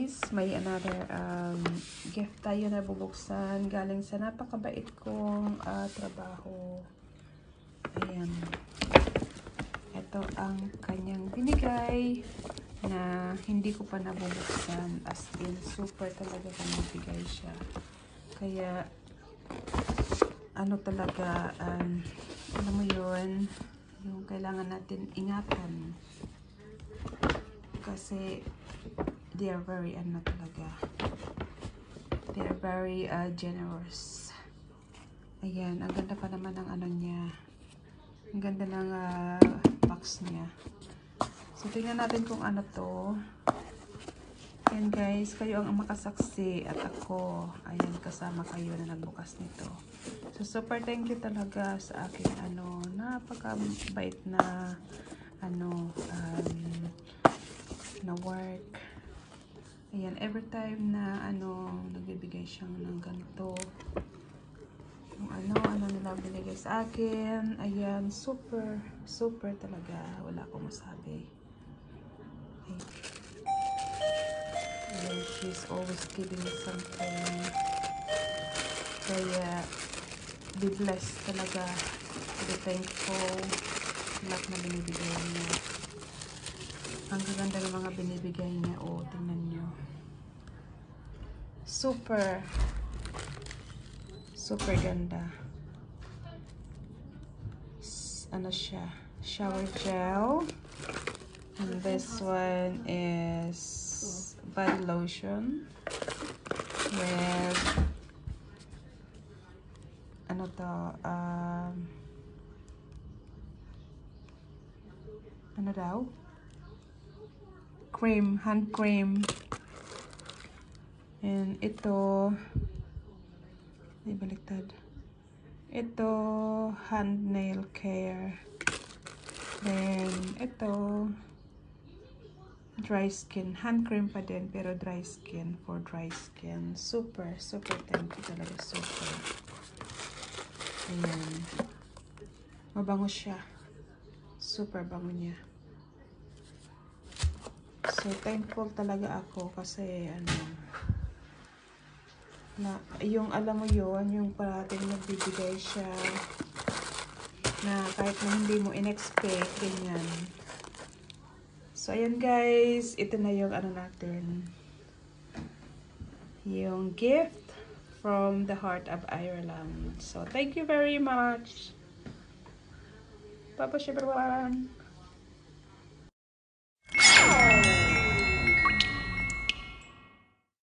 guys, may another gift tayo na bubuksan galing sa napakabait kong trabaho. Ayan. Ito ang kanyang binigay na hindi ko pa nabubuksan. As in, super talaga binibigay siya. Kaya, ano talaga, alam mo yun, yung kailangan natin ingatan. Kasi, they are very, they are very generous. Ayan, ang ganda pa naman ng ano niya. Ang ganda ng box niya. So, tingnan natin kung ano to. Ayan guys, kayo ang makasaksi at ako. Ayan, kasama kayo na nagbukas nito. So, super thank you talaga sa aking napakabait na na work. Ayan, every time na nagbibigay siyang ng ganito. Kung ano nila binigay sa akin. Ayan, super talaga. Wala akong masabi. Ayan, she's always giving me something. Kaya, be blessed talaga. Be thankful. Lahat na binibigay niya. Ang gaganda ng mga binibigay niya. Oh, tingnan niyo. Super ganda. Ano siya? Shower gel. And this one is body lotion with cream, hand cream. And ito baliktad. Ito hand nail care. Then ito dry skin, hand cream pa din pero dry skin, for dry skin. Super thank you talaga, super. Ayan, mabango siya, super bango niya. So thankful talaga ako kasi yung alam mo yun, yung parating nagbibigay siya na kahit na hindi mo in-expect, ganyan. So, ayan guys, ito na yung natin. Yung gift from the heart of Ireland. So, thank you very much. Papa everyone.